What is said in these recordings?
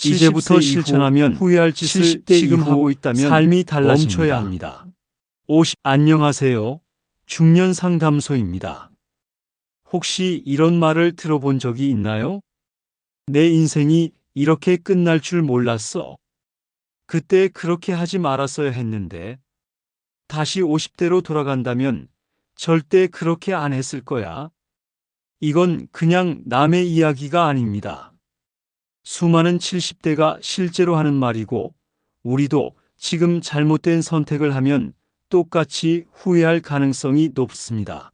이제부터 실천하면 후회할 짓을 지금 하고 있다면 삶이 달라집니다. 멈춰야 합니다. 안녕하세요. 중년 상담소입니다. 혹시 이런 말을 들어본 적이 있나요? 내 인생이 이렇게 끝날 줄 몰랐어. 그때 그렇게 하지 말았어야 했는데. 다시 50대로 돌아간다면 절대 그렇게 안 했을 거야. 이건 그냥 남의 이야기가 아닙니다. 수많은 70대가 실제로 하는 말이고, 우리도 지금 잘못된 선택을 하면 똑같이 후회할 가능성이 높습니다.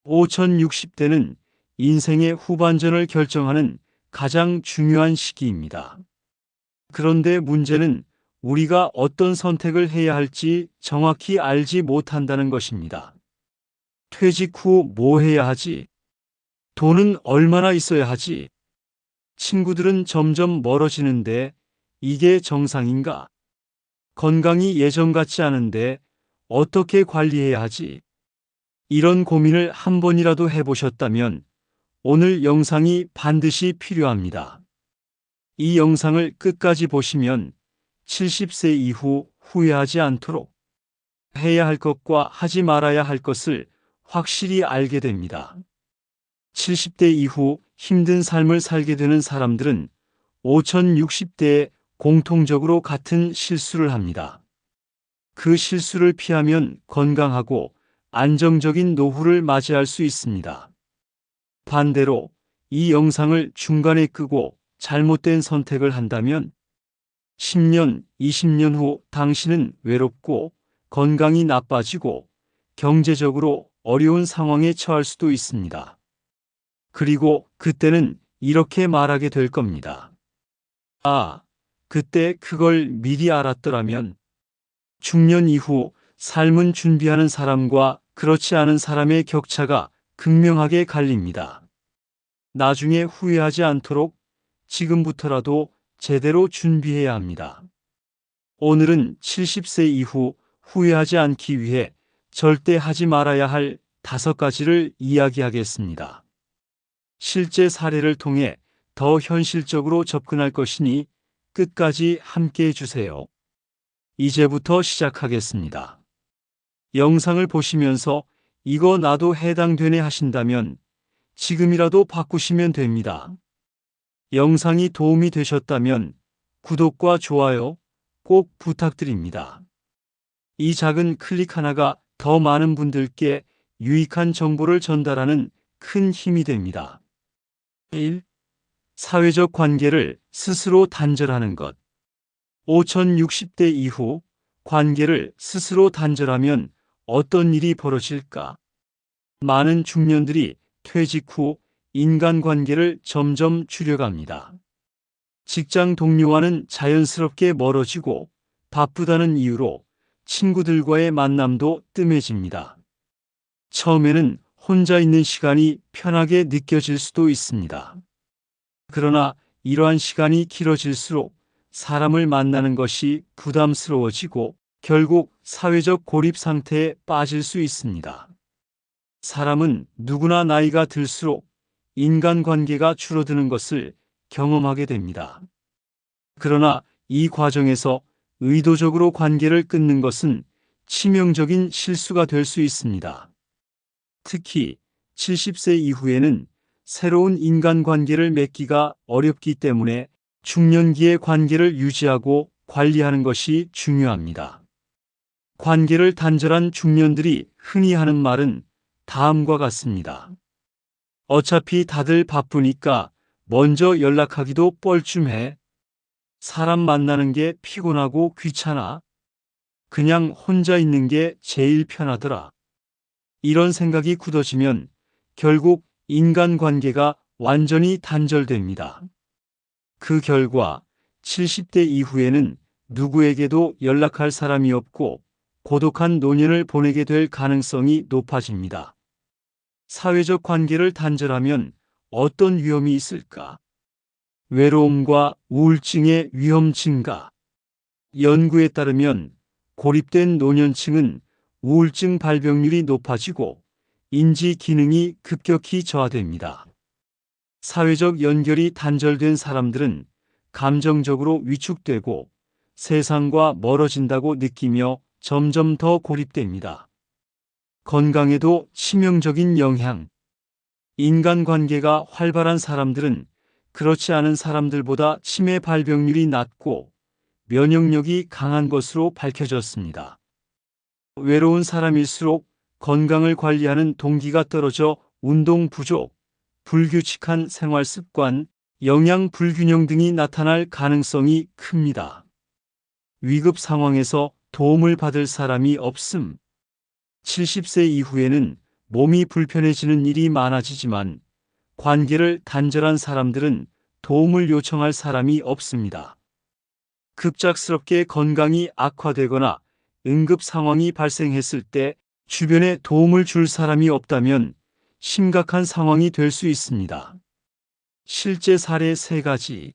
5060대는 인생의 후반전을 결정하는 가장 중요한 시기입니다. 그런데 문제는 우리가 어떤 선택을 해야 할지 정확히 알지 못한다는 것입니다. 퇴직 후 뭐 해야 하지? 돈은 얼마나 있어야 하지? 친구들은 점점 멀어지는데 이게 정상인가? 건강이 예전 같지 않은데 어떻게 관리해야 하지? 이런 고민을 한 번이라도 해보셨다면 오늘 영상이 반드시 필요합니다. 이 영상을 끝까지 보시면 70세 이후 후회하지 않도록 해야 할 것과 하지 말아야 할 것을 확실히 알게 됩니다. 70대 이후 힘든 삶을 살게 되는 사람들은 5060대에 공통적으로 같은 실수를 합니다. 그 실수를 피하면 건강하고 안정적인 노후를 맞이할 수 있습니다. 반대로 이 영상을 중간에 끄고 잘못된 선택을 한다면 10년, 20년 후 당신은 외롭고 건강이 나빠지고 경제적으로 어려운 상황에 처할 수도 있습니다. 그리고 그때는 이렇게 말하게 될 겁니다. 아, 그때 그걸 미리 알았더라면. 중년 이후 삶은 준비하는 사람과 그렇지 않은 사람의 격차가 극명하게 갈립니다. 나중에 후회하지 않도록 지금부터라도 제대로 준비해야 합니다. 오늘은 70세 이후 후회하지 않기 위해 절대 하지 말아야 할 5가지를 이야기하겠습니다. 실제 사례를 통해 더 현실적으로 접근할 것이니 끝까지 함께 해주세요. 이제부터 시작하겠습니다. 영상을 보시면서 이거 나도 해당되네 하신다면 지금이라도 바꾸시면 됩니다. 영상이 도움이 되셨다면 구독과 좋아요 꼭 부탁드립니다. 이 작은 클릭 하나가 더 많은 분들께 유익한 정보를 전달하는 큰 힘이 됩니다. 1. 사회적 관계를 스스로 단절하는 것. 5060대 이후 관계를 스스로 단절하면 어떤 일이 벌어질까? 많은 중년들이 퇴직 후 인간관계를 점점 줄여갑니다. 직장 동료와는 자연스럽게 멀어지고 바쁘다는 이유로 친구들과의 만남도 뜸해집니다. 처음에는 혼자 있는 시간이 편하게 느껴질 수도 있습니다. 그러나 이러한 시간이 길어질수록 사람을 만나는 것이 부담스러워지고 결국 사회적 고립 상태에 빠질 수 있습니다. 사람은 누구나 나이가 들수록 인간관계가 줄어드는 것을 경험하게 됩니다. 그러나 이 과정에서 의도적으로 관계를 끊는 것은 치명적인 실수가 될 수 있습니다. 특히 70세 이후에는 새로운 인간관계를 맺기가 어렵기 때문에 중년기의 관계를 유지하고 관리하는 것이 중요합니다. 관계를 단절한 중년들이 흔히 하는 말은 다음과 같습니다. 어차피 다들 바쁘니까 먼저 연락하기도 뻘쭘해. 사람 만나는 게 피곤하고 귀찮아. 그냥 혼자 있는 게 제일 편하더라. 이런 생각이 굳어지면 결국 인간관계가 완전히 단절됩니다. 그 결과 70대 이후에는 누구에게도 연락할 사람이 없고 고독한 노년을 보내게 될 가능성이 높아집니다. 사회적 관계를 단절하면 어떤 위험이 있을까? 외로움과 우울증의 위험 증가. 연구에 따르면 고립된 노년층은 우울증 발병률이 높아지고 인지 기능이 급격히 저하됩니다. 사회적 연결이 단절된 사람들은 감정적으로 위축되고 세상과 멀어진다고 느끼며 점점 더 고립됩니다. 건강에도 치명적인 영향. 인간관계가 활발한 사람들은 그렇지 않은 사람들보다 치매 발병률이 낮고 면역력이 강한 것으로 밝혀졌습니다. 외로운 사람일수록 건강을 관리하는 동기가 떨어져 운동 부족, 불규칙한 생활 습관, 영양 불균형 등이 나타날 가능성이 큽니다. 위급 상황에서 도움을 받을 사람이 없음. 70세 이후에는 몸이 불편해지는 일이 많아지지만 관계를 단절한 사람들은 도움을 요청할 사람이 없습니다. 급작스럽게 건강이 악화되거나 응급 상황이 발생했을 때 주변에 도움을 줄 사람이 없다면 심각한 상황이 될 수 있습니다. 실제 사례 3가지.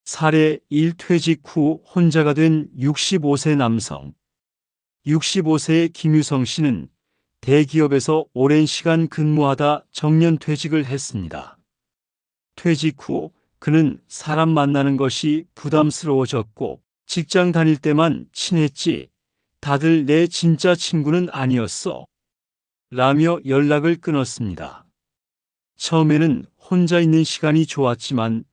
사례 1. 퇴직 후 혼자가 된 65세 남성. 65세의 김유성 씨는 대기업에서 오랜 시간 근무하다 정년 퇴직을 했습니다. 퇴직 후 그는 사람 만나는 것이 부담스러워졌고 직장 다닐 때만 친했지 다들 내 진짜 친구는 아니었어 라며 연락을 끊었습니다. 처음에는 혼자 있는 시간이 좋았지만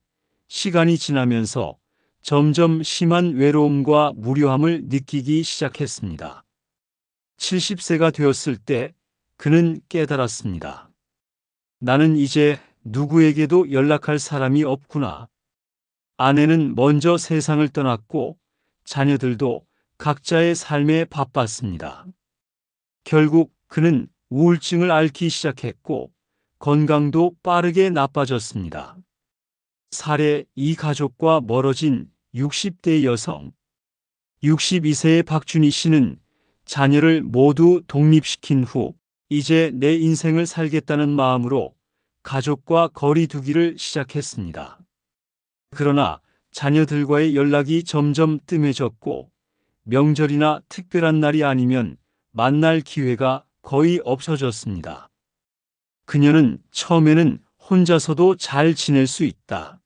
시간이 지나면서 점점 심한 외로움과 무료함을 느끼기 시작했습니다. 70세가 되었을 때 그는 깨달았습니다. 나는 이제 누구에게도 연락할 사람이 없구나. 아내는 먼저 세상을 떠났고 자녀들도 각자의 삶에 바빴습니다. 결국 그는 우울증을 앓기 시작했고 건강도 빠르게 나빠졌습니다. 사례 2. 가족과 멀어진 60대 여성. 62세의 박준희 씨는 자녀를 모두 독립시킨 후 이제 내 인생을 살겠다는 마음으로 가족과 거리 두기를 시작했습니다. 그러나 자녀들과의 연락이 점점 뜸해졌고 명절이나 특별한 날이 아니면 만날 기회가 거의 없어졌습니다. 그녀는 처음에는 혼자서도 잘 지낼 수 있다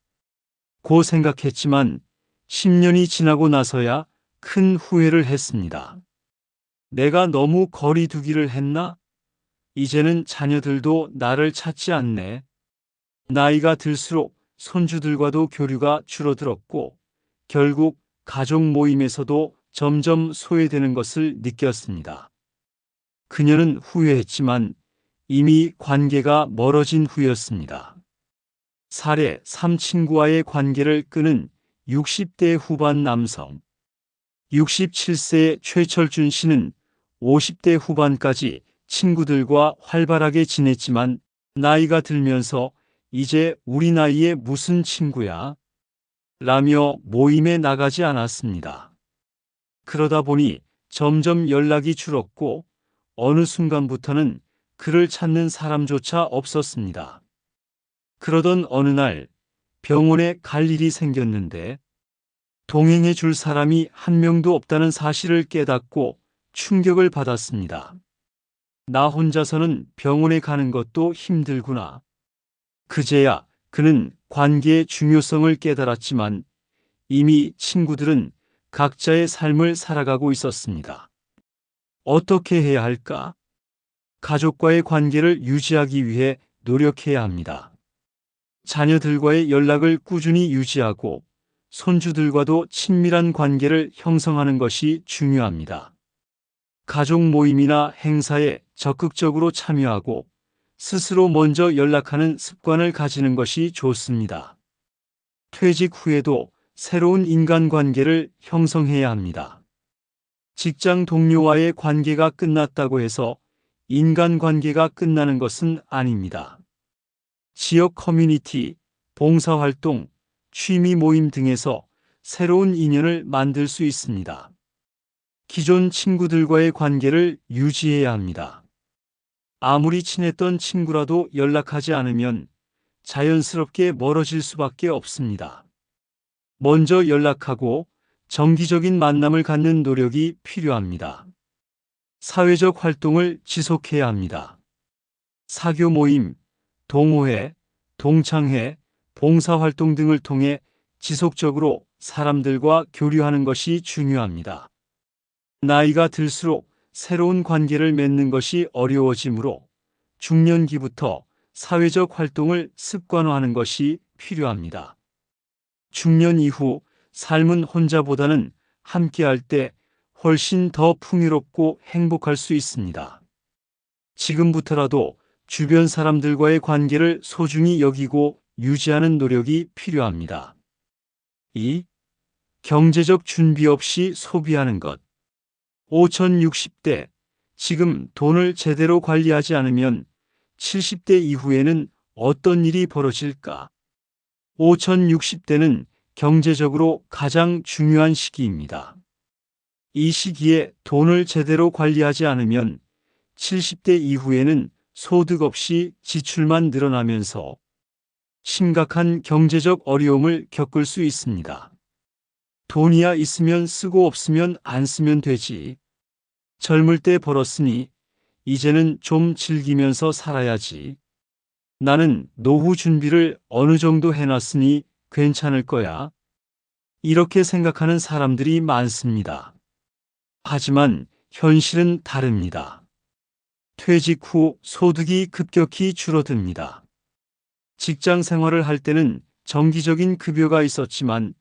고 생각했지만 10년이 지나고 나서야 큰 후회를 했습니다. 내가 너무 거리 두기를 했나? 이제는 자녀들도 나를 찾지 않네. 나이가 들수록 손주들과도 교류가 줄어들었고 결국 가족 모임에서도 점점 소외되는 것을 느꼈습니다. 그녀는 후회했지만 이미 관계가 멀어진 후였습니다. 사례 3. 친구와의 관계를 끊은 60대 후반 남성. 67세의 최철준 씨는 50대 후반까지 친구들과 활발하게 지냈지만 나이가 들면서 이제 우리 나이에 무슨 친구야? 라며 모임에 나가지 않았습니다. 그러다 보니 점점 연락이 줄었고 어느 순간부터는 그를 찾는 사람조차 없었습니다. 그러던 어느 날 병원에 갈 일이 생겼는데 동행해 줄 사람이 한 명도 없다는 사실을 깨닫고 충격을 받았습니다. 나 혼자서는 병원에 가는 것도 힘들구나. 그제야 그는 관계의 중요성을 깨달았지만 이미 친구들은 각자의 삶을 살아가고 있었습니다. 어떻게 해야 할까? 가족과의 관계를 유지하기 위해 노력해야 합니다. 자녀들과의 연락을 꾸준히 유지하고 손주들과도 친밀한 관계를 형성하는 것이 중요합니다. 가족 모임이나 행사에 적극적으로 참여하고 스스로 먼저 연락하는 습관을 가지는 것이 좋습니다. 퇴직 후에도 새로운 인간관계를 형성해야 합니다. 직장 동료와의 관계가 끝났다고 해서 인간관계가 끝나는 것은 아닙니다. 지역 커뮤니티, 봉사활동, 취미 모임 등에서 새로운 인연을 만들 수 있습니다. 기존 친구들과의 관계를 유지해야 합니다. 아무리 친했던 친구라도 연락하지 않으면 자연스럽게 멀어질 수밖에 없습니다. 먼저 연락하고 정기적인 만남을 갖는 노력이 필요합니다. 사회적 활동을 지속해야 합니다. 사교 모임, 동호회, 동창회, 봉사활동 등을 통해 지속적으로 사람들과 교류하는 것이 중요합니다. 나이가 들수록 새로운 관계를 맺는 것이 어려워지므로 중년기부터 사회적 활동을 습관화하는 것이 필요합니다. 중년 이후 삶은 혼자보다는 함께할 때 훨씬 더 풍요롭고 행복할 수 있습니다. 지금부터라도 주변 사람들과의 관계를 소중히 여기고 유지하는 노력이 필요합니다. 2. 경제적 준비 없이 소비하는 것. 5060대. 지금 돈을 제대로 관리하지 않으면 70대 이후에는 어떤 일이 벌어질까? 5060대는 경제적으로 가장 중요한 시기입니다. 이 시기에 돈을 제대로 관리하지 않으면 70대 이후에는 소득 없이 지출만 늘어나면서 심각한 경제적 어려움을 겪을 수 있습니다. 돈이야 있으면 쓰고 없으면 안 쓰면 되지. 젊을 때 벌었으니 이제는 좀 즐기면서 살아야지. 나는 노후 준비를 어느 정도 해놨으니 괜찮을 거야. 이렇게 생각하는 사람들이 많습니다. 하지만 현실은 다릅니다. 퇴직 후 소득이 급격히 줄어듭니다. 직장 생활을 할 때는 정기적인 급여가 있었지만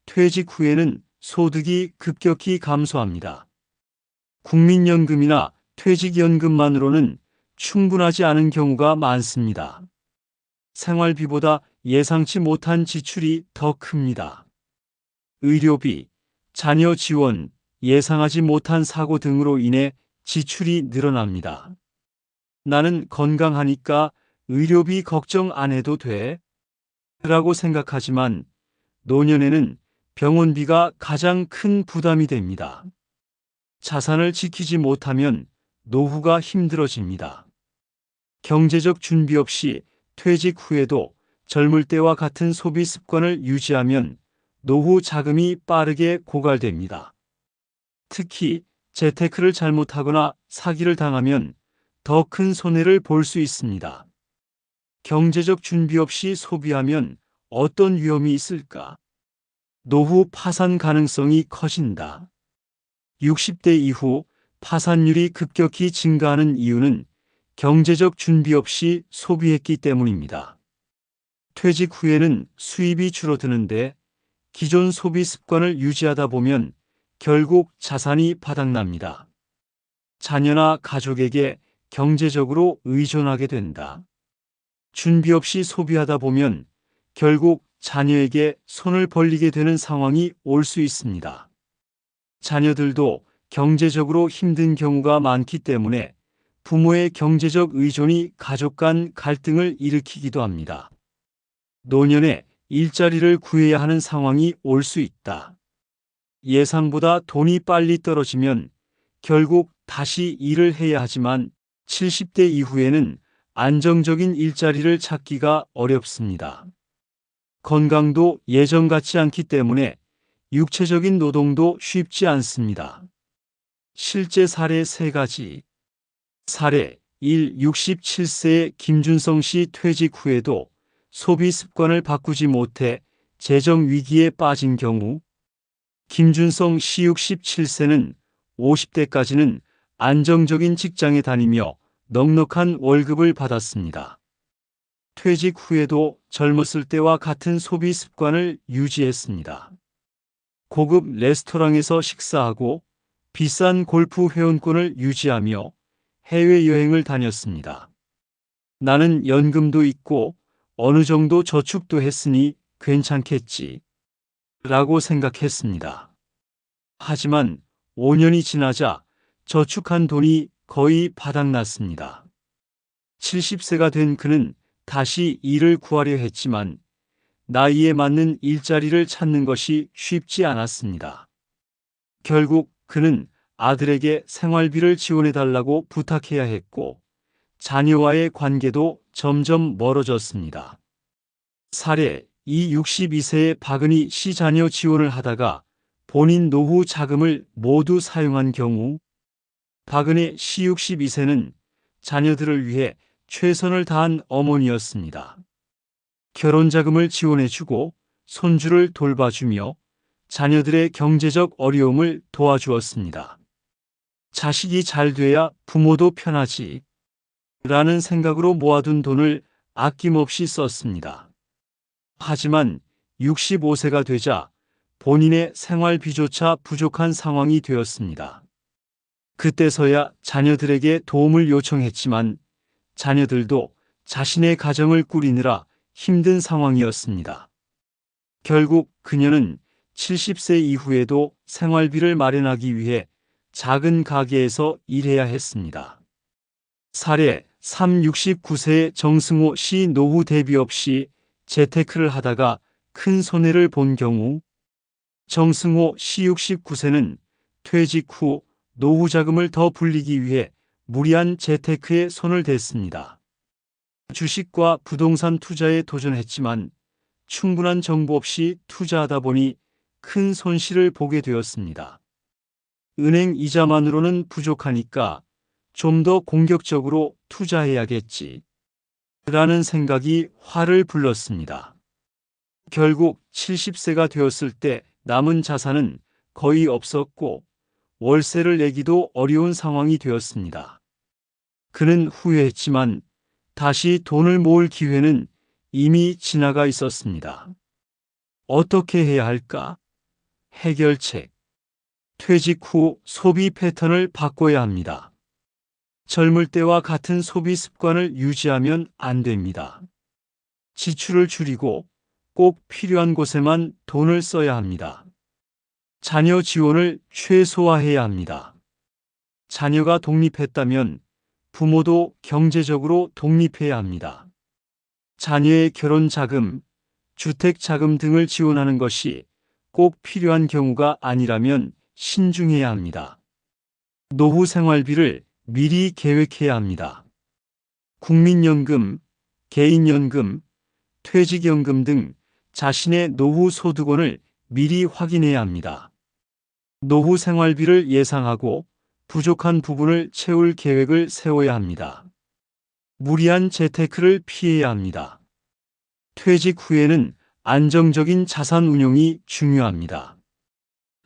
퇴직 후에는 소득이 급격히 감소합니다. 국민연금이나 퇴직연금만으로는 충분하지 않은 경우가 많습니다. 생활비보다 예상치 못한 지출이 더 큽니다. 의료비, 자녀 지원, 예상하지 못한 사고 등으로 인해 지출이 늘어납니다. 나는 건강하니까 의료비 걱정 안 해도 돼? 라고 생각하지만 노년에는 병원비가 가장 큰 부담이 됩니다. 자산을 지키지 못하면 노후가 힘들어집니다. 경제적 준비 없이 퇴직 후에도 젊을 때와 같은 소비 습관을 유지하면 노후 자금이 빠르게 고갈됩니다. 특히 재테크를 잘못하거나 사기를 당하면 더 큰 손해를 볼 수 있습니다. 경제적 준비 없이 소비하면 어떤 위험이 있을까? 노후 파산 가능성이 커진다. 60대 이후 파산율이 급격히 증가하는 이유는 경제적 준비 없이 소비했기 때문입니다. 퇴직 후에는 수입이 줄어드는데 기존 소비 습관을 유지하다 보면 결국 자산이 바닥납니다. 자녀나 가족에게 경제적으로 의존하게 된다. 준비 없이 소비하다 보면 결국 자녀에게 손을 벌리게 되는 상황이 올 수 있습니다. 자녀들도 경제적으로 힘든 경우가 많기 때문에 부모의 경제적 의존이 가족 간 갈등을 일으키기도 합니다. 노년에 일자리를 구해야 하는 상황이 올 수 있다. 예상보다 돈이 빨리 떨어지면 결국 다시 일을 해야 하지만 70대 이후에는 안정적인 일자리를 찾기가 어렵습니다. 건강도 예전 같지 않기 때문에 육체적인 노동도 쉽지 않습니다. 실제 사례 3가지. 사례 1. 67세의 김준성 씨 퇴직 후에도 소비 습관을 바꾸지 못해 재정 위기에 빠진 경우 김준성 씨 67세는 50대까지는 안정적인 직장에 다니며 넉넉한 월급을 받았습니다. 퇴직 후에도 젊었을 때와 같은 소비 습관을 유지했습니다. 고급 레스토랑에서 식사하고 비싼 골프 회원권을 유지하며 해외여행을 다녔습니다. 나는 연금도 있고 어느 정도 저축도 했으니 괜찮겠지 라고 생각했습니다. 하지만 5년이 지나자 저축한 돈이 거의 바닥났습니다. 70세가 된 그는 다시 일을 구하려 했지만 나이에 맞는 일자리를 찾는 것이 쉽지 않았습니다. 결국 그는 아들에게 생활비를 지원해달라고 부탁해야 했고 자녀와의 관계도 점점 멀어졌습니다. 사례 2. 62세의 박은희 씨 자녀 지원을 하다가 본인 노후 자금을 모두 사용한 경우 박은희 씨 62세는 자녀들을 위해 최선을 다한 어머니였습니다. 결혼자금을 지원해주고 손주를 돌봐주며 자녀들의 경제적 어려움을 도와주었습니다. 자식이 잘 돼야 부모도 편하지 라는 생각으로 모아둔 돈을 아낌없이 썼습니다. 하지만 65세가 되자 본인의 생활비조차 부족한 상황이 되었습니다. 그때서야 자녀들에게 도움을 요청했지만 자녀들도 자신의 가정을 꾸리느라 힘든 상황이었습니다. 결국 그녀는 70세 이후에도 생활비를 마련하기 위해 작은 가게에서 일해야 했습니다. 사례 3. 69세의 정승호 씨 노후 대비 없이 재테크를 하다가 큰 손해를 본 경우 정승호 씨 69세는 퇴직 후 노후 자금을 더 불리기 위해 무리한 재테크에 손을 댔습니다. 주식과 부동산 투자에 도전했지만 충분한 정보 없이 투자하다 보니 큰 손실을 보게 되었습니다. 은행 이자만으로는 부족하니까 좀 더 공격적으로 투자해야겠지 라는 생각이 화를 불렀습니다. 결국 70세가 되었을 때 남은 자산은 거의 없었고 월세를 내기도 어려운 상황이 되었습니다. 그는 후회했지만 다시 돈을 모을 기회는 이미 지나가 있었습니다. 어떻게 해야 할까? 해결책. 퇴직 후 소비 패턴을 바꿔야 합니다. 젊을 때와 같은 소비 습관을 유지하면 안 됩니다. 지출을 줄이고 꼭 필요한 곳에만 돈을 써야 합니다. 자녀 지원을 최소화해야 합니다. 자녀가 독립했다면 부모도 경제적으로 독립해야 합니다. 자녀의 결혼 자금, 주택 자금 등을 지원하는 것이 꼭 필요한 경우가 아니라면 신중해야 합니다. 노후 생활비를 미리 계획해야 합니다. 국민연금, 개인연금, 퇴직연금 등 자신의 노후 소득원을 미리 확인해야 합니다. 노후 생활비를 예상하고 부족한 부분을 채울 계획을 세워야 합니다. 무리한 재테크를 피해야 합니다. 퇴직 후에는 안정적인 자산 운용이 중요합니다.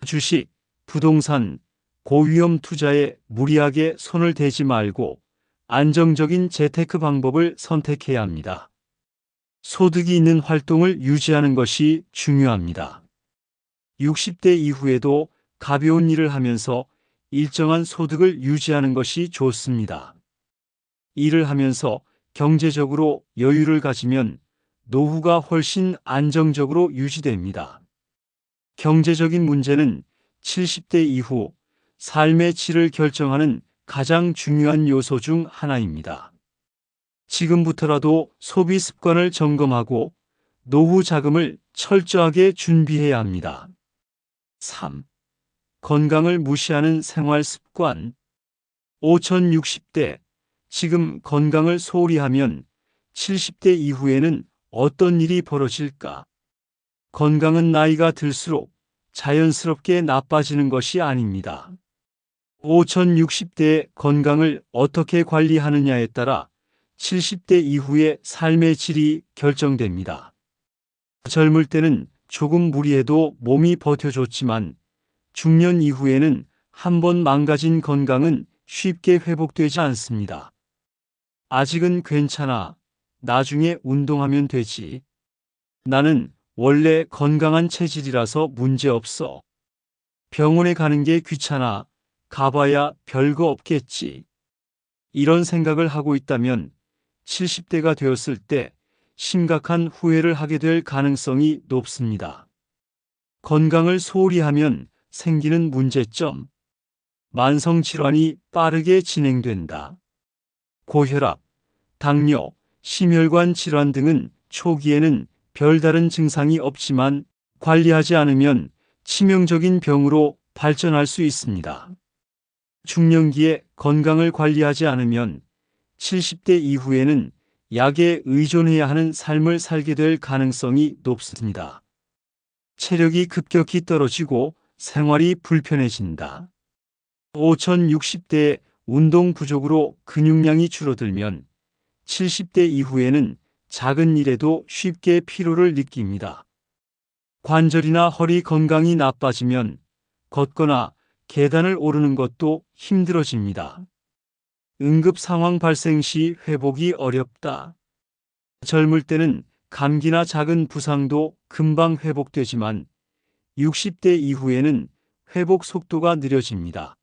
주식, 부동산, 고위험 투자에 무리하게 손을 대지 말고 안정적인 재테크 방법을 선택해야 합니다. 소득이 있는 활동을 유지하는 것이 중요합니다. 60대 이후에도 가벼운 일을 하면서 일정한 소득을 유지하는 것이 좋습니다. 일을 하면서 경제적으로 여유를 가지면 노후가 훨씬 안정적으로 유지됩니다. 경제적인 문제는 70대 이후 삶의 질을 결정하는 가장 중요한 요소 중 하나입니다. 지금부터라도 소비 습관을 점검하고 노후 자금을 철저하게 준비해야 합니다. 3. 건강을 무시하는 생활 습관. 5060대 지금 건강을 소홀히 하면 70대 이후에는 어떤 일이 벌어질까? 건강은 나이가 들수록 자연스럽게 나빠지는 것이 아닙니다. 5060대의 건강을 어떻게 관리하느냐에 따라 70대 이후의 삶의 질이 결정됩니다. 젊을 때는 조금 무리해도 몸이 버텨줬지만 중년 이후에는 한번 망가진 건강은 쉽게 회복되지 않습니다. 아직은 괜찮아. 나중에 운동하면 되지. 나는 원래 건강한 체질이라서 문제없어. 병원에 가는 게 귀찮아. 가봐야 별거 없겠지. 이런 생각을 하고 있다면 70대가 되었을 때 심각한 후회를 하게 될 가능성이 높습니다. 건강을 소홀히 하면 생기는 문제점. 만성 질환이 빠르게 진행된다. 고혈압, 당뇨, 심혈관 질환 등은 초기에는 별다른 증상이 없지만 관리하지 않으면 치명적인 병으로 발전할 수 있습니다. 중년기에 건강을 관리하지 않으면 70대 이후에는 약에 의존해야 하는 삶을 살게 될 가능성이 높습니다. 체력이 급격히 떨어지고 생활이 불편해진다. 5060대의 운동 부족으로 근육량이 줄어들면 70대 이후에는 작은 일에도 쉽게 피로를 느낍니다. 관절이나 허리 건강이 나빠지면 걷거나 계단을 오르는 것도 힘들어집니다. 응급 상황 발생 시 회복이 어렵다. 젊을 때는 감기나 작은 부상도 금방 회복되지만 60대 이후에는 회복 속도가 느려집니다.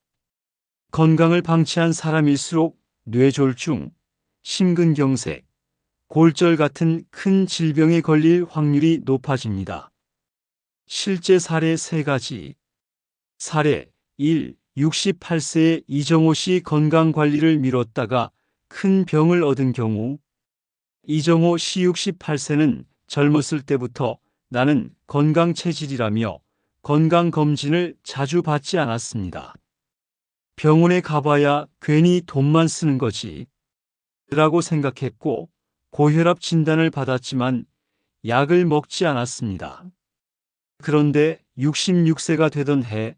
건강을 방치한 사람일수록 뇌졸중, 심근경색, 골절 같은 큰 질병에 걸릴 확률이 높아집니다. 실제 사례 3가지. 사례 1. 68세의 이정호 씨 건강관리를 미뤘다가 큰 병을 얻은 경우. 이정호 씨 68세는 젊었을 때부터 나는 건강체질이라며 건강검진을 자주 받지 않았습니다. 병원에 가봐야 괜히 돈만 쓰는 거지 라고 생각했고 고혈압 진단을 받았지만 약을 먹지 않았습니다. 그런데 66세가 되던 해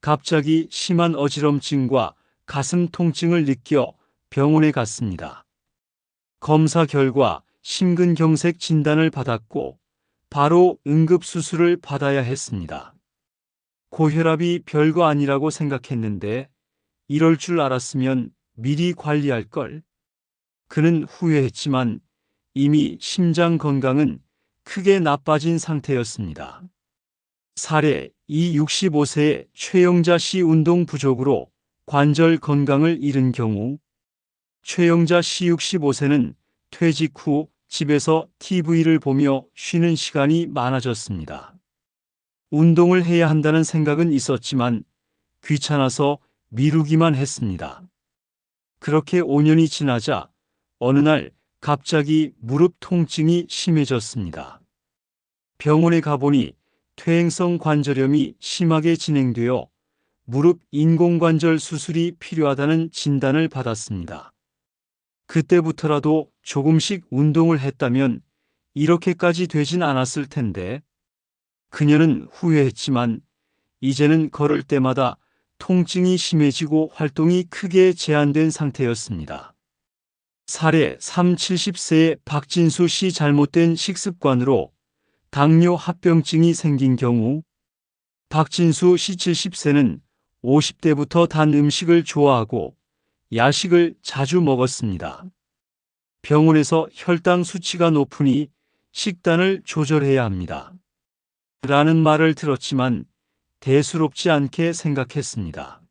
갑자기 심한 어지럼증과 가슴 통증을 느껴 병원에 갔습니다. 검사 결과 심근경색 진단을 받았고 바로 응급수술을 받아야 했습니다. 고혈압이 별거 아니라고 생각했는데 이럴 줄 알았으면 미리 관리할 걸. 그는 후회했지만 이미 심장 건강은 크게 나빠진 상태였습니다. 사례 2. 65세의 최영자 씨 운동 부족으로 관절 건강을 잃은 경우. 최영자 씨 65세는 퇴직 후 집에서 TV를 보며 쉬는 시간이 많아졌습니다. 운동을 해야 한다는 생각은 있었지만 귀찮아서 미루기만 했습니다. 그렇게 5년이 지나자 어느 날 갑자기 무릎 통증이 심해졌습니다. 병원에 가보니 퇴행성 관절염이 심하게 진행되어 무릎 인공관절 수술이 필요하다는 진단을 받았습니다. 그때부터라도 조금씩 운동을 했다면 이렇게까지 되진 않았을 텐데. 그녀는 후회했지만 이제는 걸을 때마다 통증이 심해지고 활동이 크게 제한된 상태였습니다. 사례 3. 70세의 박진수 씨 잘못된 식습관으로 당뇨 합병증이 생긴 경우. 박진수 씨 70세는 50대부터 단 음식을 좋아하고 야식을 자주 먹었습니다. 병원에서 혈당 수치가 높으니 식단을 조절해야 합니다. 라는 말을 들었지만 대수롭지 않게 생각했습니다.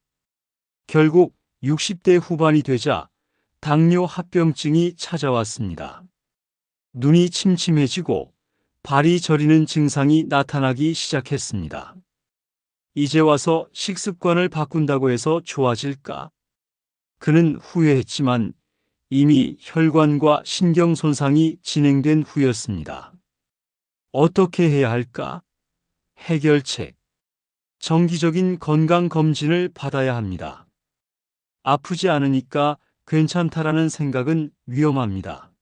결국 60대 후반이 되자 당뇨 합병증이 찾아왔습니다. 눈이 침침해지고 발이 저리는 증상이 나타나기 시작했습니다. 이제 와서 식습관을 바꾼다고 해서 좋아질까? 그는 후회했지만 이미 혈관과 신경 손상이 진행된 후였습니다. 어떻게 해야 할까? 해결책. 정기적인 건강검진을 받아야 합니다. 아프지 않으니까 괜찮다라는 생각은 위험합니다.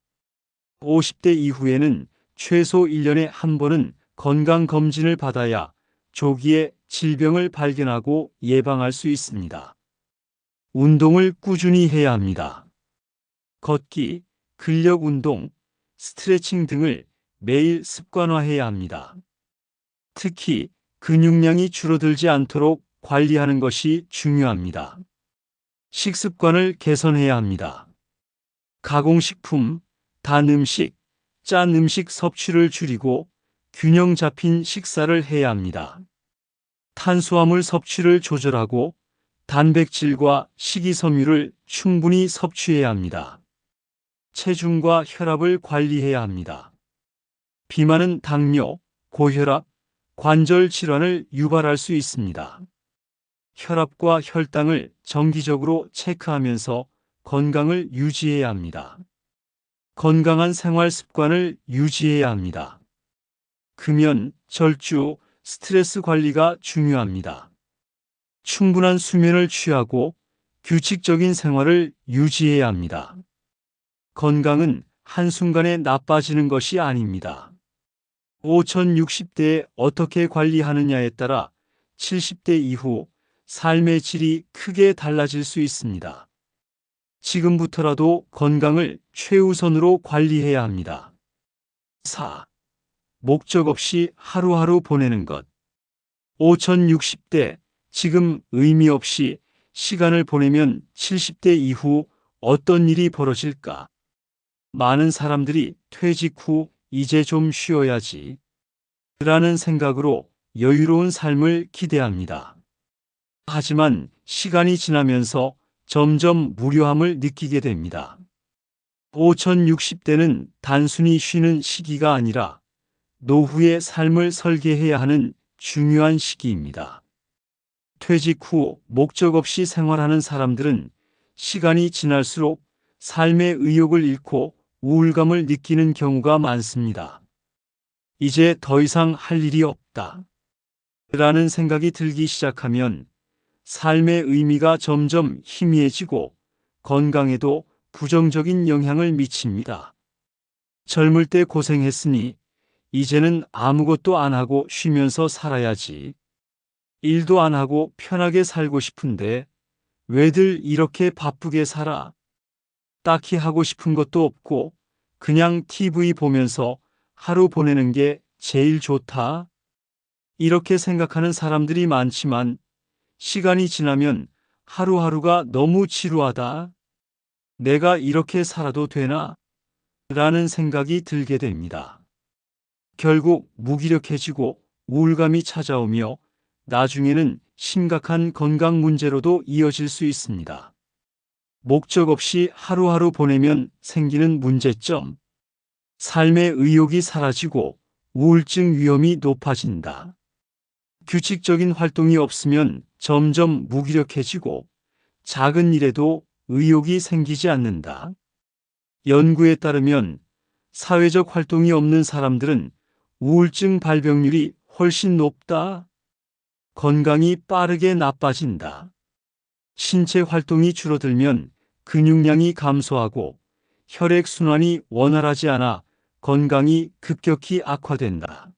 50대 이후에는 최소 1년에 한 번은 건강검진을 받아야 조기에 질병을 발견하고 예방할 수 있습니다. 운동을 꾸준히 해야 합니다. 걷기, 근력 운동, 스트레칭 등을 매일 습관화해야 합니다. 특히 근육량이 줄어들지 않도록 관리하는 것이 중요합니다. 식습관을 개선해야 합니다. 가공식품, 단 음식, 짠 음식 섭취를 줄이고 균형 잡힌 식사를 해야 합니다. 탄수화물 섭취를 조절하고 단백질과 식이섬유를 충분히 섭취해야 합니다. 체중과 혈압을 관리해야 합니다. 비만은 당뇨, 고혈압, 관절 질환을 유발할 수 있습니다. 혈압과 혈당을 정기적으로 체크하면서 건강을 유지해야 합니다. 건강한 생활 습관을 유지해야 합니다. 금연, 절주, 스트레스 관리가 중요합니다. 충분한 수면을 취하고 규칙적인 생활을 유지해야 합니다. 건강은 한순간에 나빠지는 것이 아닙니다. 5060대에 어떻게 관리하느냐에 따라 70대 이후 삶의 질이 크게 달라질 수 있습니다. 지금부터라도 건강을 최우선으로 관리해야 합니다. 4. 목적 없이 하루하루 보내는 것. 5060대, 지금 의미 없이 시간을 보내면 70대 이후 어떤 일이 벌어질까? 많은 사람들이 퇴직 후 이제 좀 쉬어야지 라는 생각으로 여유로운 삶을 기대합니다. 하지만 시간이 지나면서 점점 무료함을 느끼게 됩니다. 5060대는 단순히 쉬는 시기가 아니라 노후의 삶을 설계해야 하는 중요한 시기입니다. 퇴직 후 목적 없이 생활하는 사람들은 시간이 지날수록 삶의 의욕을 잃고 우울감을 느끼는 경우가 많습니다. 이제 더 이상 할 일이 없다 라는 생각이 들기 시작하면 삶의 의미가 점점 희미해지고 건강에도 부정적인 영향을 미칩니다. 젊을 때 고생했으니 이제는 아무것도 안 하고 쉬면서 살아야지. 일도 안 하고 편하게 살고 싶은데 왜들 이렇게 바쁘게 살아? 딱히 하고 싶은 것도 없고 그냥 TV 보면서 하루 보내는 게 제일 좋다. 이렇게 생각하는 사람들이 많지만 시간이 지나면 하루하루가 너무 지루하다. 내가 이렇게 살아도 되나? 라는 생각이 들게 됩니다. 결국 무기력해지고 우울감이 찾아오며 나중에는 심각한 건강 문제로도 이어질 수 있습니다. 목적 없이 하루하루 보내면 생기는 문제점. 삶의 의욕이 사라지고 우울증 위험이 높아진다. 규칙적인 활동이 없으면 점점 무기력해지고 작은 일에도 의욕이 생기지 않는다. 연구에 따르면 사회적 활동이 없는 사람들은 우울증 발병률이 훨씬 높다. 건강이 빠르게 나빠진다. 신체 활동이 줄어들면 근육량이 감소하고 혈액순환이 원활하지 않아 건강이 급격히 악화된다.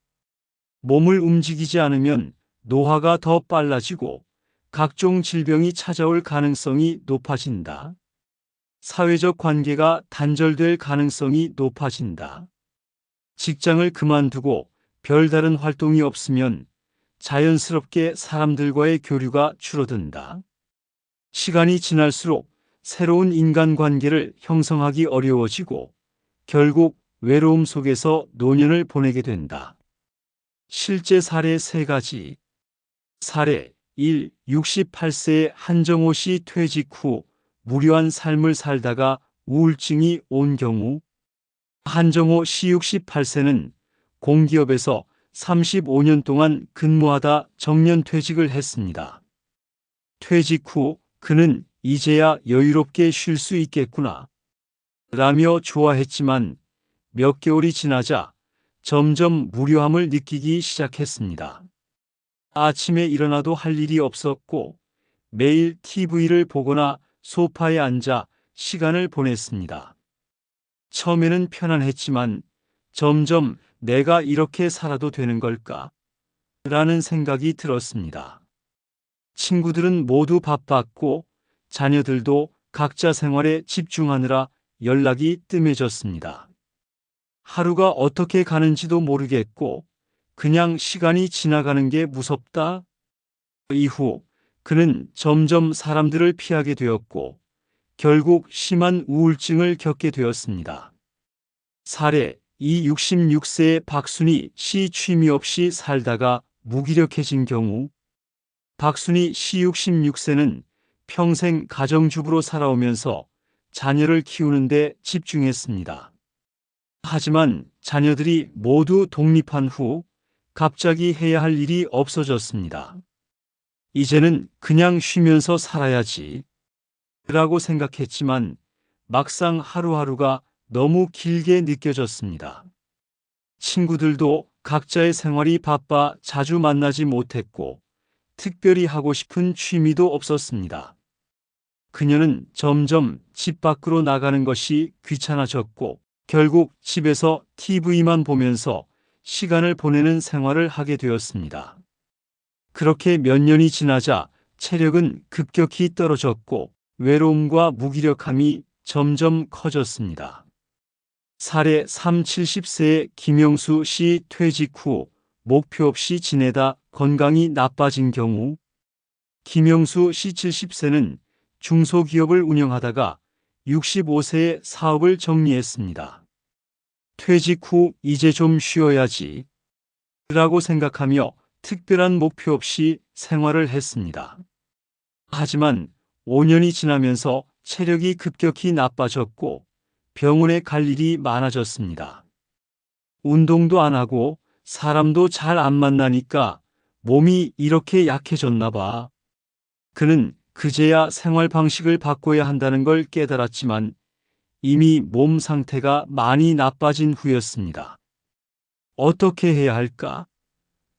몸을 움직이지 않으면 노화가 더 빨라지고 각종 질병이 찾아올 가능성이 높아진다. 사회적 관계가 단절될 가능성이 높아진다. 직장을 그만두고 별다른 활동이 없으면 자연스럽게 사람들과의 교류가 줄어든다. 시간이 지날수록 새로운 인간관계를 형성하기 어려워지고 결국 외로움 속에서 노년을 보내게 된다. 실제 사례 3가지. 사례 1. 68세의 한정호 씨 퇴직 후 무료한 삶을 살다가 우울증이 온 경우. 한정호 씨 68세는 공기업에서 35년 동안 근무하다 정년퇴직을 했습니다. 퇴직 후 그는 이제야 여유롭게 쉴 수 있겠구나 라며 좋아했지만 몇 개월이 지나자 점점 무료함을 느끼기 시작했습니다. 아침에 일어나도 할 일이 없었고 매일 TV를 보거나 소파에 앉아 시간을 보냈습니다. 처음에는 편안했지만 점점 내가 이렇게 살아도 되는 걸까? 라는 생각이 들었습니다. 친구들은 모두 바빴고 자녀들도 각자 생활에 집중하느라 연락이 뜸해졌습니다. 하루가 어떻게 가는지도 모르겠고 그냥 시간이 지나가는 게 무섭다. 이후 그는 점점 사람들을 피하게 되었고 결국 심한 우울증을 겪게 되었습니다. 사례 2. 66세의 박순희 씨 취미 없이 살다가 무기력해진 경우. 박순희 씨 66세는 평생 가정주부로 살아오면서 자녀를 키우는데 집중했습니다. 하지만 자녀들이 모두 독립한 후 갑자기 해야 할 일이 없어졌습니다. 이제는 그냥 쉬면서 살아야지 라고 생각했지만 막상 하루하루가 너무 길게 느껴졌습니다. 친구들도 각자의 생활이 바빠 자주 만나지 못했고 특별히 하고 싶은 취미도 없었습니다. 그녀는 점점 집 밖으로 나가는 것이 귀찮아졌고 결국 집에서 TV만 보면서 시간을 보내는 생활을 하게 되었습니다. 그렇게 몇 년이 지나자 체력은 급격히 떨어졌고 외로움과 무기력함이 점점 커졌습니다. 사례 3, 70세의 김영수 씨 퇴직 후 목표 없이 지내다 건강이 나빠진 경우 김영수 씨 70세는 중소기업을 운영하다가 65세에 사업을 정리했습니다. 퇴직 후 이제 좀 쉬어야지 라고 생각하며 특별한 목표 없이 생활을 했습니다. 하지만 5년이 지나면서 체력이 급격히 나빠졌고 병원에 갈 일이 많아졌습니다. 운동도 안 하고 사람도 잘 안 만나니까 몸이 이렇게 약해졌나 봐. 그는 그제야 생활 방식을 바꿔야 한다는 걸 깨달았지만 이미 몸 상태가 많이 나빠진 후였습니다. 어떻게 해야 할까?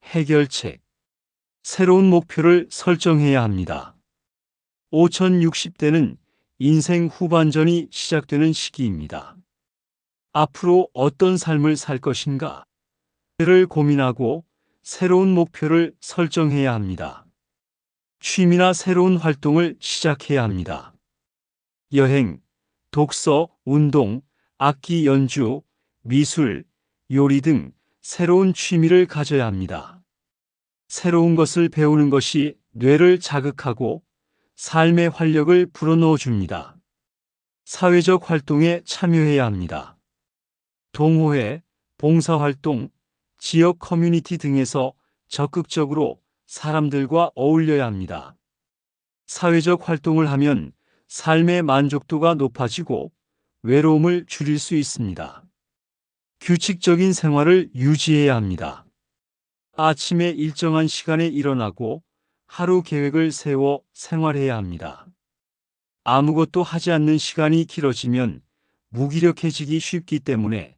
해결책. 새로운 목표를 설정해야 합니다. 5060대는 인생 후반전이 시작되는 시기입니다. 앞으로 어떤 삶을 살 것인가? 를 고민하고 새로운 목표를 설정해야 합니다. 취미나 새로운 활동을 시작해야 합니다. 여행, 독서, 운동, 악기 연주, 미술, 요리 등 새로운 취미를 가져야 합니다. 새로운 것을 배우는 것이 뇌를 자극하고 삶의 활력을 불어넣어 줍니다. 사회적 활동에 참여해야 합니다. 동호회, 봉사활동, 지역 커뮤니티 등에서 적극적으로 사람들과 어울려야 합니다. 사회적 활동을 하면 삶의 만족도가 높아지고 외로움을 줄일 수 있습니다. 규칙적인 생활을 유지해야 합니다. 아침에 일정한 시간에 일어나고 하루 계획을 세워 생활해야 합니다. 아무것도 하지 않는 시간이 길어지면 무기력해지기 쉽기 때문에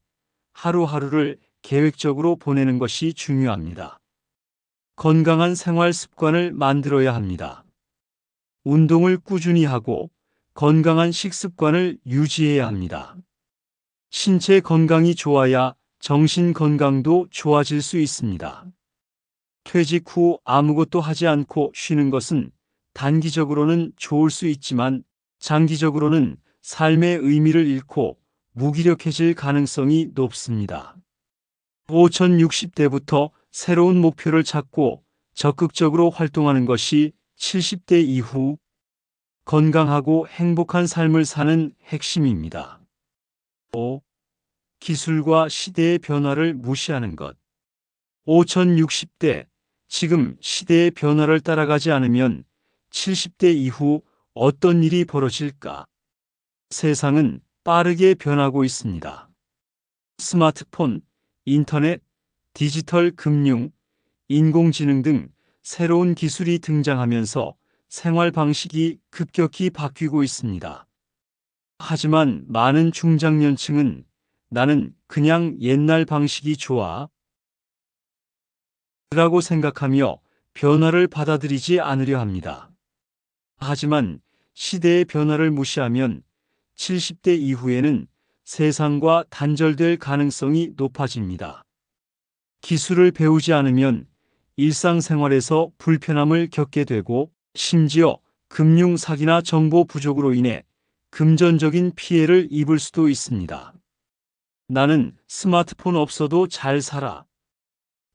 하루하루를 계획적으로 보내는 것이 중요합니다. 건강한 생활 습관을 만들어야 합니다. 운동을 꾸준히 하고 건강한 식습관을 유지해야 합니다. 신체 건강이 좋아야 정신 건강도 좋아질 수 있습니다. 퇴직 후 아무것도 하지 않고 쉬는 것은 단기적으로는 좋을 수 있지만 장기적으로는 삶의 의미를 잃고 무기력해질 가능성이 높습니다. 5060대부터 새로운 목표를 찾고 적극적으로 활동하는 것이 70대 이후 건강하고 행복한 삶을 사는 핵심입니다. 5. 기술과 시대의 변화를 무시하는 것. 5060대, 지금 시대의 변화를 따라가지 않으면 70대 이후 어떤 일이 벌어질까? 세상은 빠르게 변하고 있습니다. 스마트폰, 인터넷, 디지털 금융, 인공지능 등 새로운 기술이 등장하면서 생활 방식이 급격히 바뀌고 있습니다. 하지만 많은 중장년층은 나는 그냥 옛날 방식이 좋아 라고 생각하며 변화를 받아들이지 않으려 합니다. 하지만 시대의 변화를 무시하면 70대 이후에는 세상과 단절될 가능성이 높아집니다. 기술을 배우지 않으면 일상생활에서 불편함을 겪게 되고 심지어 금융 사기나 정보 부족으로 인해 금전적인 피해를 입을 수도 있습니다. 나는 스마트폰 없어도 잘 살아.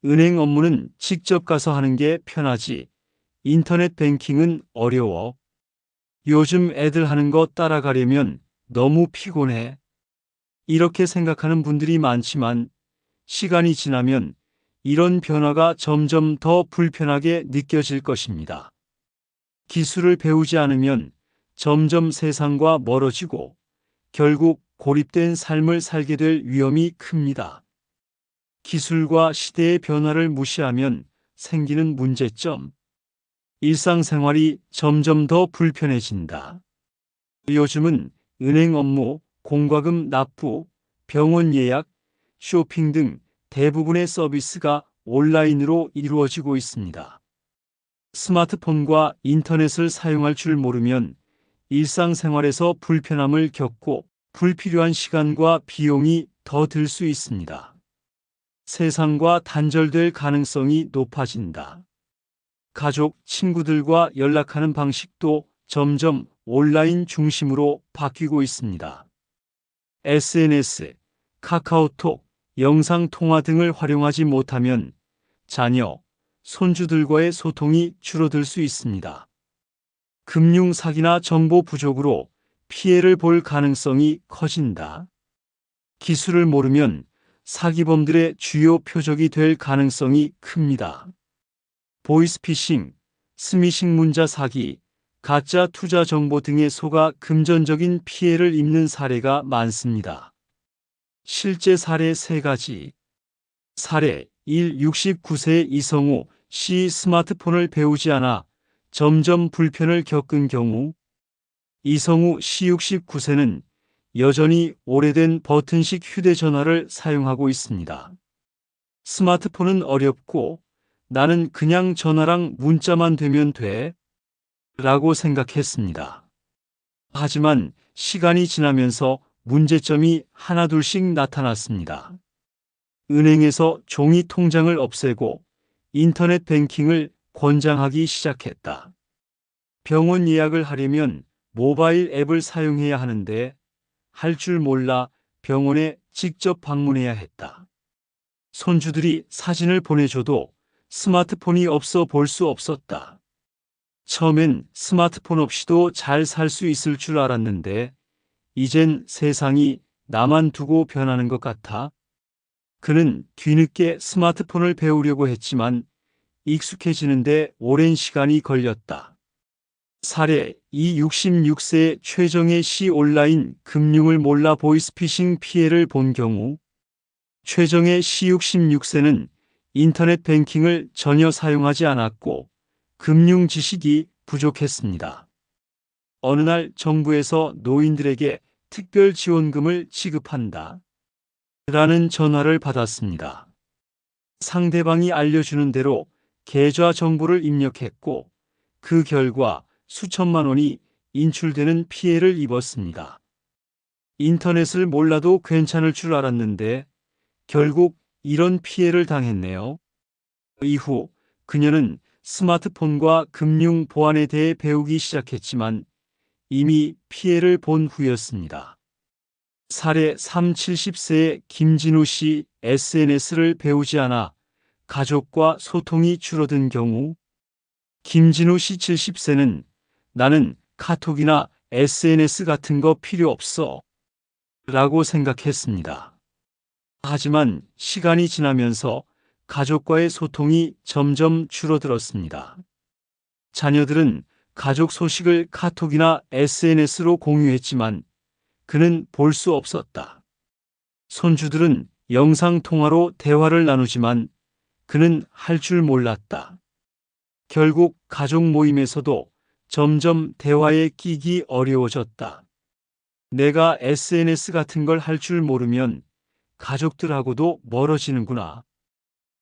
은행 업무는 직접 가서 하는 게 편하지. 인터넷 뱅킹은 어려워. 요즘 애들 하는 거 따라가려면 너무 피곤해. 이렇게 생각하는 분들이 많지만 시간이 지나면 이런 변화가 점점 더 불편하게 느껴질 것입니다. 기술을 배우지 않으면 점점 세상과 멀어지고 결국 고립된 삶을 살게 될 위험이 큽니다. 기술과 시대의 변화를 무시하면 생기는 문제점. 일상생활이 점점 더 불편해진다. 요즘은 은행 업무, 공과금 납부, 병원 예약, 쇼핑 등 대부분의 서비스가 온라인으로 이루어지고 있습니다. 스마트폰과 인터넷을 사용할 줄 모르면 일상생활에서 불편함을 겪고 불필요한 시간과 비용이 더 들 수 있습니다. 세상과 단절될 가능성이 높아진다. 가족, 친구들과 연락하는 방식도 점점 온라인 중심으로 바뀌고 있습니다. SNS, 카카오톡, 영상통화 등을 활용하지 못하면 자녀, 손주들과의 소통이 줄어들 수 있습니다. 금융 사기나 정보 부족으로 피해를 볼 가능성이 커진다. 기술을 모르면 사기범들의 주요 표적이 될 가능성이 큽니다. 보이스피싱, 스미싱 문자 사기, 가짜 투자 정보 등에 속아 금전적인 피해를 입는 사례가 많습니다. 실제 사례 3가지. 사례 1. 69세 이성우 씨 스마트폰을 배우지 않아 점점 불편을 겪은 경우. 이성우 씨 69세는 여전히 오래된 버튼식 휴대전화를 사용하고 있습니다. 스마트폰은 어렵고 나는 그냥 전화랑 문자만 되면 돼 라고 생각했습니다. 하지만 시간이 지나면서 문제점이 하나둘씩 나타났습니다. 은행에서 종이 통장을 없애고 인터넷 뱅킹을 권장하기 시작했다. 병원 예약을 하려면 모바일 앱을 사용해야 하는데 할 줄 몰라 병원에 직접 방문해야 했다. 손주들이 사진을 보내줘도 스마트폰이 없어 볼 수 없었다. 처음엔 스마트폰 없이도 잘 살 수 있을 줄 알았는데 이젠 세상이 나만 두고 변하는 것 같아. 그는 뒤늦게 스마트폰을 배우려고 했지만 익숙해지는데 오랜 시간이 걸렸다. 사례 2. 66세 최정혜 씨 온라인 금융을 몰라 보이스피싱 피해를 본 경우. 최정혜 씨 66세는 인터넷 뱅킹을 전혀 사용하지 않았고 금융 지식이 부족했습니다. 어느 날 정부에서 노인들에게 특별 지원금을 지급한다 라는 전화를 받았습니다. 상대방이 알려주는 대로 계좌 정보를 입력했고 그 결과 수천만 원이 인출되는 피해를 입었습니다. 인터넷을 몰라도 괜찮을 줄 알았는데 결국 이런 피해를 당했네요. 이후 그녀는 스마트폰과 금융 보안에 대해 배우기 시작했지만 이미 피해를 본 후였습니다. 사례 3. 70세의 김진우 씨 SNS를 배우지 않아 가족과 소통이 줄어든 경우. 김진우 씨 70세는 나는 카톡이나 SNS 같은 거 필요 없어 라고 생각했습니다. 하지만 시간이 지나면서 가족과의 소통이 점점 줄어들었습니다. 자녀들은 가족 소식을 카톡이나 SNS로 공유했지만 그는 볼 수 없었다. 손주들은 영상통화로 대화를 나누지만 그는 할 줄 몰랐다. 결국 가족 모임에서도 점점 대화에 끼기 어려워졌다. 내가 SNS 같은 걸 할 줄 모르면 가족들하고도 멀어지는구나.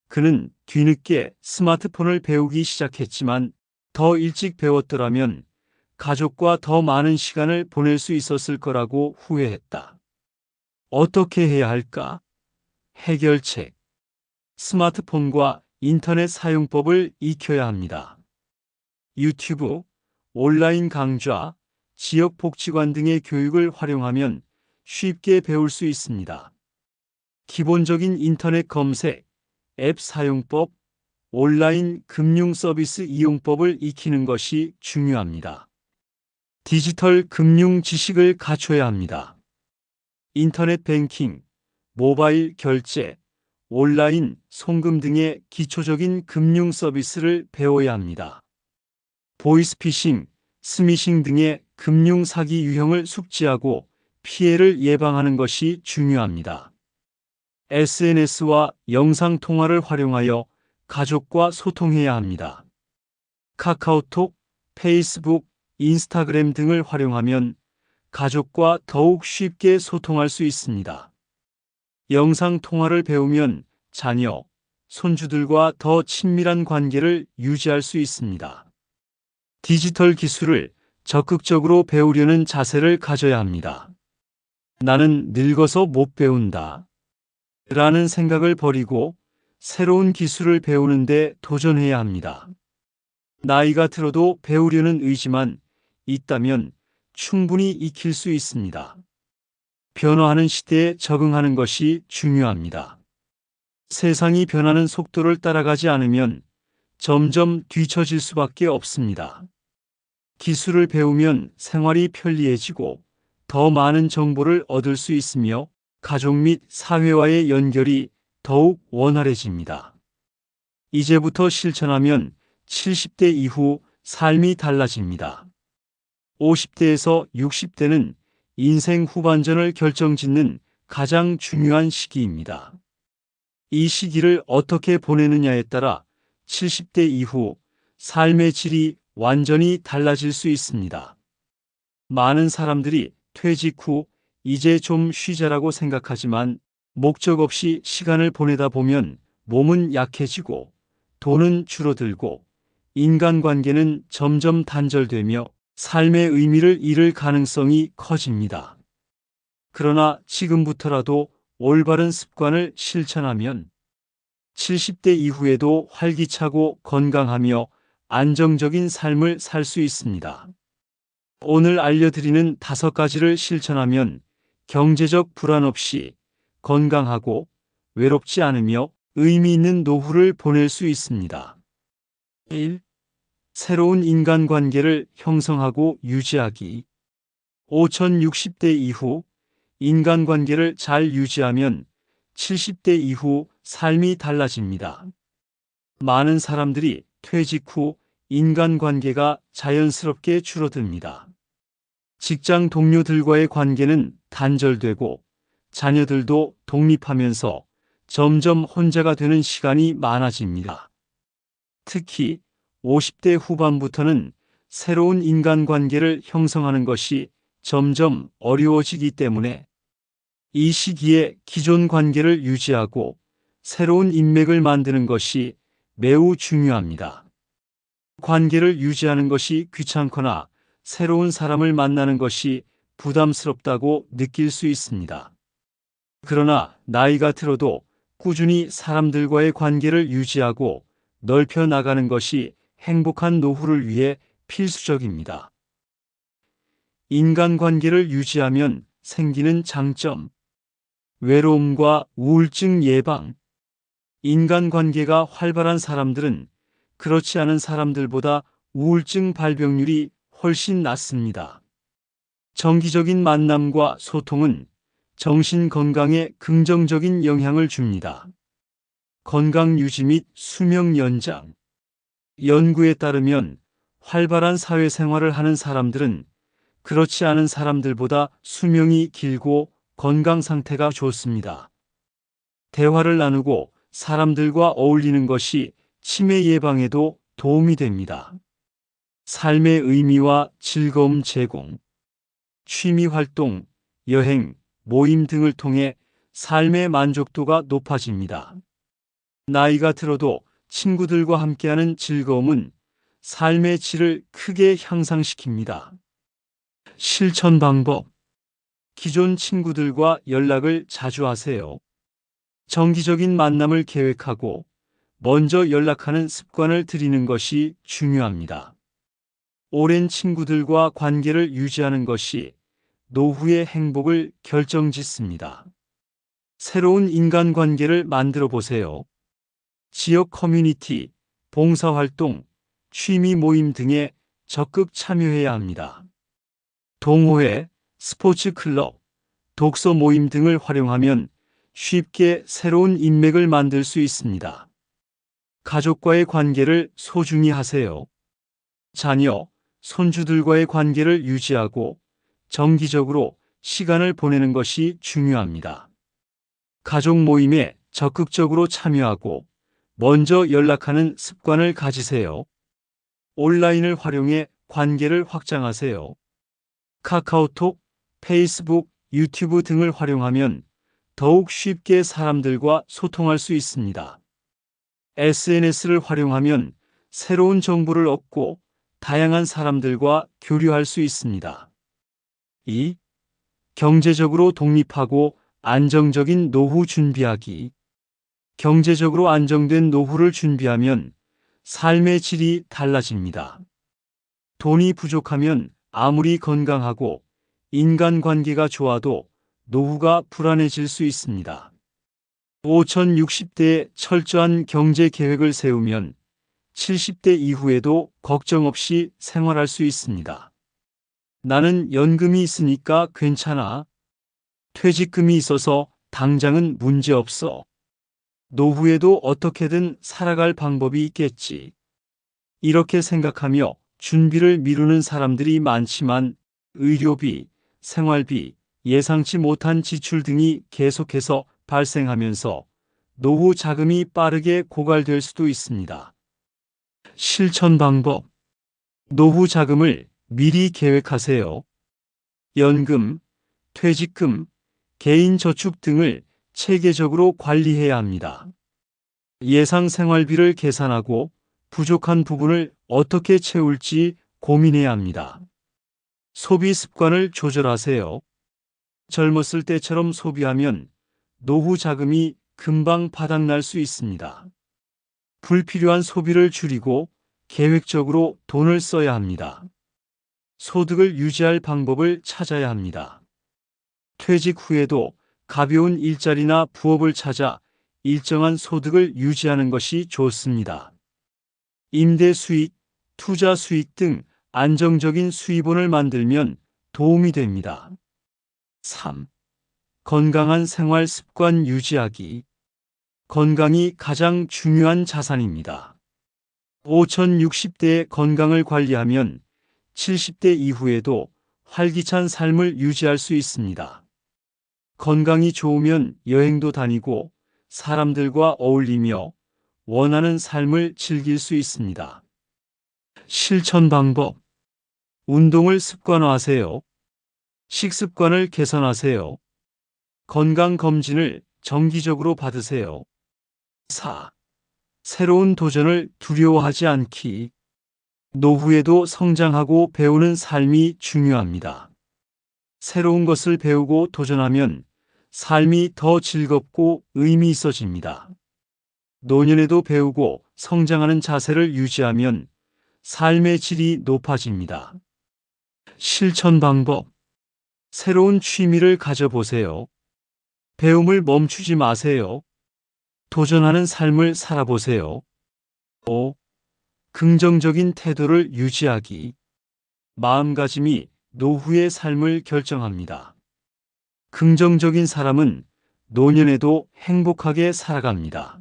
그는 뒤늦게 스마트폰을 배우기 시작했지만 더 일찍 배웠더라면 가족과 더 많은 시간을 보낼 수 있었을 거라고 후회했다. 어떻게 해야 할까? 해결책. 스마트폰과 인터넷 사용법을 익혀야 합니다. 유튜브, 온라인 강좌, 지역복지관 등의 교육을 활용하면 쉽게 배울 수 있습니다. 기본적인 인터넷 검색, 앱 사용법, 온라인 금융 서비스 이용법을 익히는 것이 중요합니다. 디지털 금융 지식을 갖춰야 합니다. 인터넷 뱅킹, 모바일 결제, 온라인 송금 등의 기초적인 금융 서비스를 배워야 합니다. 보이스피싱, 스미싱 등의 금융 사기 유형을 숙지하고 피해를 예방하는 것이 중요합니다. SNS와 영상통화를 활용하여 가족과 소통해야 합니다. 카카오톡, 페이스북, 인스타그램 등을 활용하면 가족과 더욱 쉽게 소통할 수 있습니다. 영상통화를 배우면 자녀, 손주들과 더 친밀한 관계를 유지할 수 있습니다. 디지털 기술을 적극적으로 배우려는 자세를 가져야 합니다. 나는 늙어서 못 배운다 라는 생각을 버리고 새로운 기술을 배우는데 도전해야 합니다. 나이가 들어도 배우려는 의지만 있다면 충분히 익힐 수 있습니다. 변화하는 시대에 적응하는 것이 중요합니다. 세상이 변하는 속도를 따라가지 않으면 점점 뒤처질 수밖에 없습니다. 기술을 배우면 생활이 편리해지고 더 많은 정보를 얻을 수 있으며 가족 및 사회와의 연결이 더욱 원활해집니다. 이제부터 실천하면 70대 이후 삶이 달라집니다. 50대에서 60대는 인생 후반전을 결정짓는 가장 중요한 시기입니다. 이 시기를 어떻게 보내느냐에 따라 70대 이후 삶의 질이 완전히 달라질 수 있습니다. 많은 사람들이 퇴직 후 이제 좀 쉬자라고 생각하지만 목적 없이 시간을 보내다 보면 몸은 약해지고 돈은 줄어들고 인간관계는 점점 단절되며 삶의 의미를 잃을 가능성이 커집니다. 그러나 지금부터라도 올바른 습관을 실천하면 70대 이후에도 활기차고 건강하며 안정적인 삶을 살 수 있습니다. 오늘 알려드리는 5가지를 실천하면 경제적 불안 없이 건강하고 외롭지 않으며 의미 있는 노후를 보낼 수 있습니다. 1. 새로운 인간관계를 형성하고 유지하기. 5060대 이후 인간관계를 잘 유지하면 70대 이후 삶이 달라집니다. 많은 사람들이 퇴직 후 인간관계가 자연스럽게 줄어듭니다. 직장 동료들과의 관계는 단절되고 자녀들도 독립하면서 점점 혼자가 되는 시간이 많아집니다. 특히 50대 후반부터는 새로운 인간관계를 형성하는 것이 점점 어려워지기 때문에 이 시기에 기존 관계를 유지하고 새로운 인맥을 만드는 것이 매우 중요합니다. 관계를 유지하는 것이 귀찮거나 새로운 사람을 만나는 것이 부담스럽다고 느낄 수 있습니다. 그러나 나이가 들어도 꾸준히 사람들과의 관계를 유지하고 넓혀 나가는 것이 행복한 노후를 위해 필수적입니다. 인간관계를 유지하면 생기는 장점. 외로움과 우울증 예방. 인간관계가 활발한 사람들은 그렇지 않은 사람들보다 우울증 발병률이 훨씬 낮습니다. 정기적인 만남과 소통은 정신 건강에 긍정적인 영향을 줍니다. 건강 유지 및 수명 연장. 연구에 따르면 활발한 사회생활을 하는 사람들은 그렇지 않은 사람들보다 수명이 길고 건강 상태가 좋습니다. 대화를 나누고 사람들과 어울리는 것이 치매 예방에도 도움이 됩니다. 삶의 의미와 즐거움 제공. 취미 활동, 여행, 모임 등을 통해 삶의 만족도가 높아집니다. 나이가 들어도 친구들과 함께하는 즐거움은 삶의 질을 크게 향상시킵니다. 실천 방법. 기존 친구들과 연락을 자주 하세요. 정기적인 만남을 계획하고 먼저 연락하는 습관을 들이는 것이 중요합니다. 오랜 친구들과 관계를 유지하는 것이 노후의 행복을 결정짓습니다. 새로운 인간관계를 만들어 보세요. 지역 커뮤니티, 봉사활동, 취미 모임 등에 적극 참여해야 합니다. 동호회, 스포츠 클럽, 독서 모임 등을 활용하면 쉽게 새로운 인맥을 만들 수 있습니다. 가족과의 관계를 소중히 하세요. 자녀, 손주들과의 관계를 유지하고 정기적으로 시간을 보내는 것이 중요합니다. 가족 모임에 적극적으로 참여하고 먼저 연락하는 습관을 가지세요. 온라인을 활용해 관계를 확장하세요. 카카오톡, 페이스북, 유튜브 등을 활용하면 더욱 쉽게 사람들과 소통할 수 있습니다. SNS를 활용하면 새로운 정보를 얻고 다양한 사람들과 교류할 수 있습니다. 2. 경제적으로 독립하고 안정적인 노후 준비하기. 경제적으로 안정된 노후를 준비하면 삶의 질이 달라집니다. 돈이 부족하면 아무리 건강하고 인간관계가 좋아도 노후가 불안해질 수 있습니다. 5060대에 철저한 경제 계획을 세우면 70대 이후에도 걱정 없이 생활할 수 있습니다. 나는 연금이 있으니까 괜찮아. 퇴직금이 있어서 당장은 문제 없어. 노후에도 어떻게든 살아갈 방법이 있겠지. 이렇게 생각하며 준비를 미루는 사람들이 많지만 의료비, 생활비, 예상치 못한 지출 등이 계속해서 발생하면서 노후 자금이 빠르게 고갈될 수도 있습니다. 실천 방법. 노후 자금을 미리 계획하세요. 연금, 퇴직금, 개인저축 등을 체계적으로 관리해야 합니다. 예상 생활비를 계산하고 부족한 부분을 어떻게 채울지 고민해야 합니다. 소비 습관을 조절하세요. 젊었을 때처럼 소비하면 노후 자금이 금방 바닥날 수 있습니다. 불필요한 소비를 줄이고 계획적으로 돈을 써야 합니다. 소득을 유지할 방법을 찾아야 합니다. 퇴직 후에도 가벼운 일자리나 부업을 찾아 일정한 소득을 유지하는 것이 좋습니다. 임대 수익, 투자 수익 등 안정적인 수입원을 만들면 도움이 됩니다. 3. 건강한 생활 습관 유지하기. 건강이 가장 중요한 자산입니다. 5060대의 건강을 관리하면 70대 이후에도 활기찬 삶을 유지할 수 있습니다. 건강이 좋으면 여행도 다니고 사람들과 어울리며 원하는 삶을 즐길 수 있습니다. 실천 방법. 운동을 습관화하세요. 식습관을 개선하세요. 건강검진을 정기적으로 받으세요. 4. 새로운 도전을 두려워하지 않기. 노후에도 성장하고 배우는 삶이 중요합니다. 새로운 것을 배우고 도전하면 삶이 더 즐겁고 의미 있어집니다. 노년에도 배우고 성장하는 자세를 유지하면 삶의 질이 높아집니다. 실천 방법. 새로운 취미를 가져보세요. 배움을 멈추지 마세요. 도전하는 삶을 살아보세요. 5. 긍정적인 태도를 유지하기. 마음가짐이 노후의 삶을 결정합니다. 긍정적인 사람은 노년에도 행복하게 살아갑니다.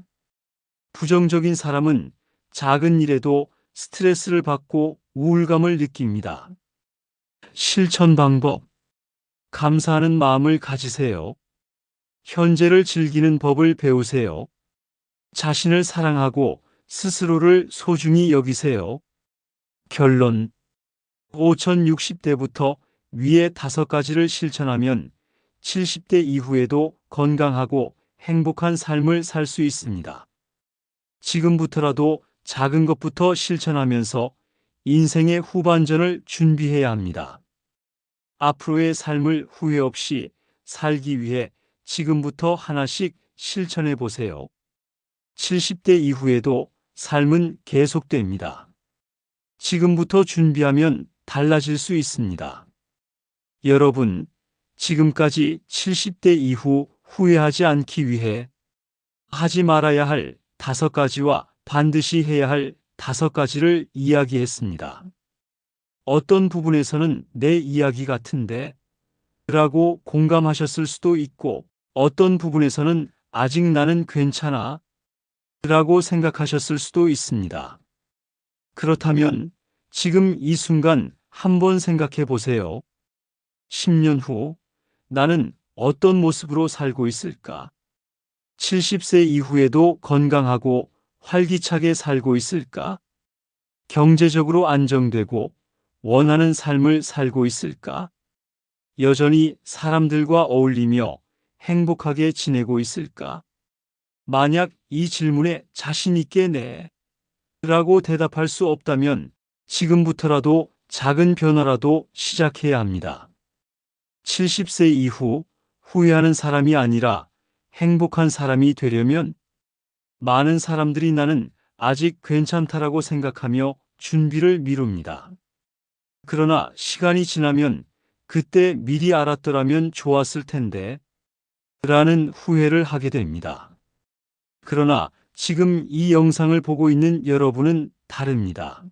부정적인 사람은 작은 일에도 스트레스를 받고 우울감을 느낍니다. 실천 방법. 감사하는 마음을 가지세요. 현재를 즐기는 법을 배우세요. 자신을 사랑하고 스스로를 소중히 여기세요. 결론. 5060대부터 위의 5가지를 실천하면 70대 이후에도 건강하고 행복한 삶을 살 수 있습니다. 지금부터라도 작은 것부터 실천하면서 인생의 후반전을 준비해야 합니다. 앞으로의 삶을 후회 없이 살기 위해 지금부터 하나씩 실천해 보세요. 70대 이후에도 삶은 계속됩니다. 지금부터 준비하면 달라질 수 있습니다. 여러분, 지금까지 70대 이후 후회하지 않기 위해 하지 말아야 할 5가지와 반드시 해야 할 5가지를 이야기했습니다. 어떤 부분에서는 내 이야기 같은데? 라고 공감하셨을 수도 있고, 어떤 부분에서는 아직 나는 괜찮아? 라고 생각하셨을 수도 있습니다. 그렇다면 지금 이 순간 한번 생각해 보세요. 10년 후 나는 어떤 모습으로 살고 있을까? 70세 이후에도 건강하고 활기차게 살고 있을까? 경제적으로 안정되고 원하는 삶을 살고 있을까? 여전히 사람들과 어울리며 행복하게 지내고 있을까? 만약 이 질문에 자신 있게 네 라고 대답할 수 없다면 지금부터라도 작은 변화라도 시작해야 합니다. 70세 이후 후회하는 사람이 아니라 행복한 사람이 되려면 많은 사람들이 나는 아직 괜찮다라고 생각하며 준비를 미룹니다. 그러나 시간이 지나면 그때 미리 알았더라면 좋았을 텐데 라는 후회를 하게 됩니다. 그러나 지금 이 영상을 보고 있는 여러분은 다릅니다.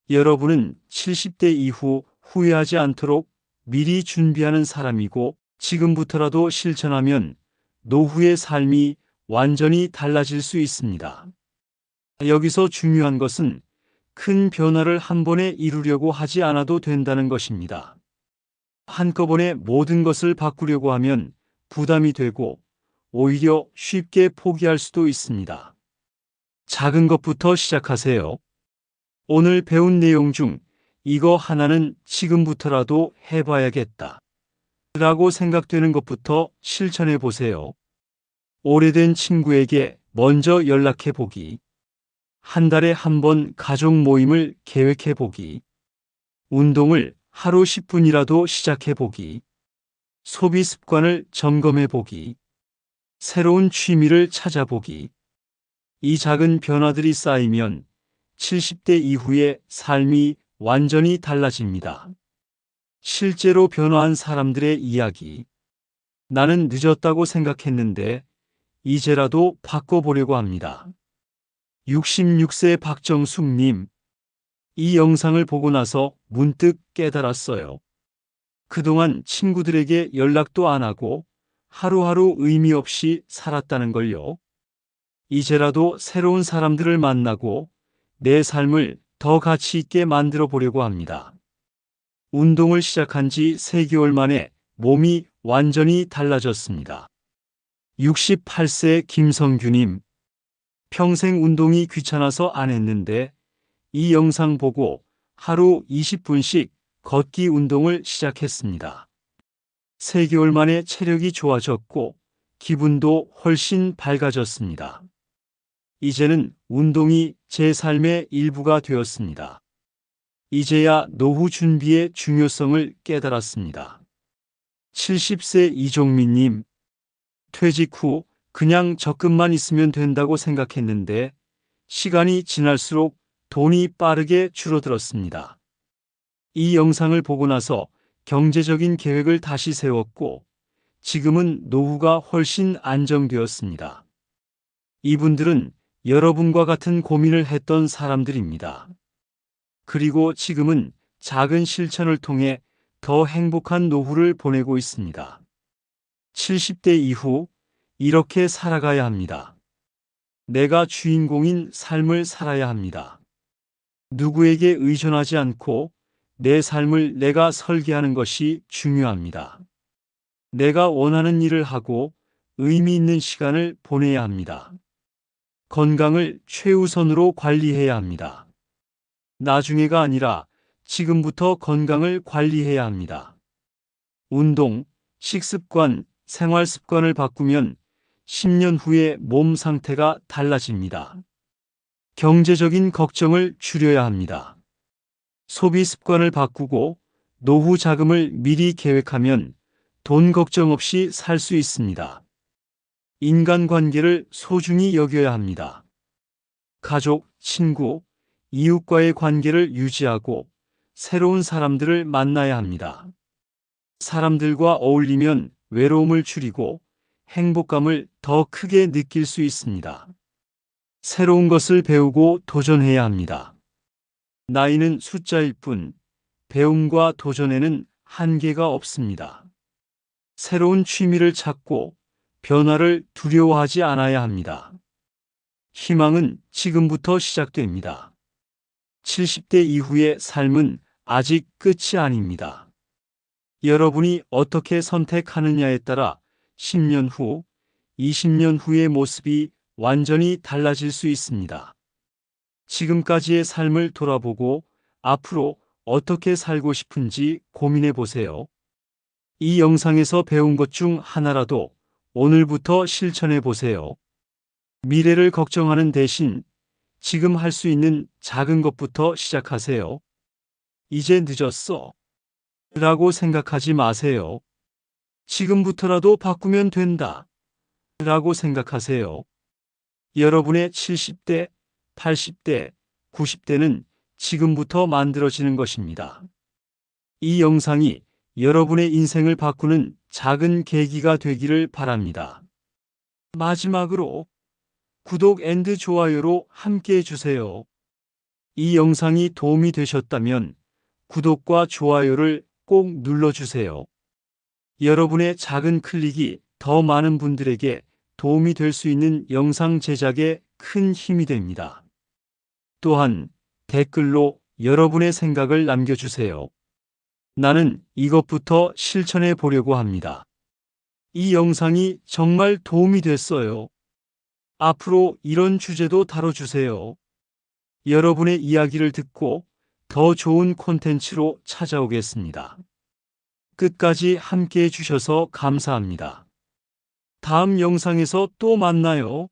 여러분은 70대 이후 후회하지 않도록 미리 준비하는 사람이고 지금부터라도 실천하면 노후의 삶이 완전히 달라질 수 있습니다. 여기서 중요한 것은 큰 변화를 한 번에 이루려고 하지 않아도 된다는 것입니다. 한꺼번에 모든 것을 바꾸려고 하면 부담이 되고 오히려 쉽게 포기할 수도 있습니다. 작은 것부터 시작하세요. 오늘 배운 내용 중 이거 하나는 지금부터라도 해봐야겠다 라고 생각되는 것부터 실천해 보세요. 오래된 친구에게 먼저 연락해 보기. 한 달에 한 번 가족 모임을 계획해 보기. 운동을 하루 10분이라도 시작해 보기. 소비 습관을 점검해 보기. 새로운 취미를 찾아보기. 이 작은 변화들이 쌓이면 70대 이후의 삶이 완전히 달라집니다. 실제로 변화한 사람들의 이야기. 나는 늦었다고 생각했는데 이제라도 바꿔보려고 합니다. 66세 박정숙님. 이 영상을 보고 나서 문득 깨달았어요. 그동안 친구들에게 연락도 안 하고 하루하루 의미 없이 살았다는 걸요. 이제라도 새로운 사람들을 만나고 내 삶을 더 가치 있게 만들어 보려고 합니다. 운동을 시작한 지 3개월 만에 몸이 완전히 달라졌습니다. 68세 김성규님. 평생 운동이 귀찮아서 안 했는데 이 영상 보고 하루 20분씩 걷기 운동을 시작했습니다. 3개월 만에 체력이 좋아졌고 기분도 훨씬 밝아졌습니다. 이제는 운동이 제 삶의 일부가 되었습니다. 이제야 노후 준비의 중요성을 깨달았습니다. 70세 이종민님. 퇴직 후 그냥 적금만 있으면 된다고 생각했는데 시간이 지날수록 돈이 빠르게 줄어들었습니다. 이 영상을 보고 나서 경제적인 계획을 다시 세웠고 지금은 노후가 훨씬 안정되었습니다. 이분들은 여러분과 같은 고민을 했던 사람들입니다. 그리고 지금은 작은 실천을 통해 더 행복한 노후를 보내고 있습니다. 70대 이후 이렇게 살아가야 합니다. 내가 주인공인 삶을 살아야 합니다. 누구에게 의존하지 않고 내 삶을 내가 설계하는 것이 중요합니다. 내가 원하는 일을 하고 의미 있는 시간을 보내야 합니다. 건강을 최우선으로 관리해야 합니다. 나중에가 아니라 지금부터 건강을 관리해야 합니다. 운동, 식습관, 생활 습관을 바꾸면 10년 후에 몸 상태가 달라집니다. 경제적인 걱정을 줄여야 합니다. 소비 습관을 바꾸고 노후 자금을 미리 계획하면 돈 걱정 없이 살 수 있습니다. 인간관계를 소중히 여겨야 합니다. 가족, 친구, 이웃과의 관계를 유지하고 새로운 사람들을 만나야 합니다. 사람들과 어울리면 외로움을 줄이고 행복감을 더 크게 느낄 수 있습니다. 새로운 것을 배우고 도전해야 합니다. 나이는 숫자일 뿐 배움과 도전에는 한계가 없습니다. 새로운 취미를 찾고 변화를 두려워하지 않아야 합니다. 희망은 지금부터 시작됩니다. 70대 이후의 삶은 아직 끝이 아닙니다. 여러분이 어떻게 선택하느냐에 따라 10년 후, 20년 후의 모습이 완전히 달라질 수 있습니다. 지금까지의 삶을 돌아보고 앞으로 어떻게 살고 싶은지 고민해 보세요. 이 영상에서 배운 것 중 하나라도 오늘부터 실천해 보세요. 미래를 걱정하는 대신 지금 할 수 있는 작은 것부터 시작하세요. 이제 늦었어 라고 생각하지 마세요. 지금부터라도 바꾸면 된다 라고 생각하세요. 여러분의 70대, 80대, 90대는 지금부터 만들어지는 것입니다. 이 영상이 여러분의 인생을 바꾸는 작은 계기가 되기를 바랍니다. 마지막으로 구독 앤 좋아요로 함께 해주세요. 이 영상이 도움이 되셨다면 구독과 좋아요를 꼭 눌러주세요. 여러분의 작은 클릭이 더 많은 분들에게 도움이 될 수 있는 영상 제작에 큰 힘이 됩니다. 또한 댓글로 여러분의 생각을 남겨주세요. 나는 이것부터 실천해 보려고 합니다. 이 영상이 정말 도움이 됐어요. 앞으로 이런 주제도 다뤄주세요. 여러분의 이야기를 듣고 더 좋은 콘텐츠로 찾아오겠습니다. 끝까지 함께 해주셔서 감사합니다. 다음 영상에서 또 만나요.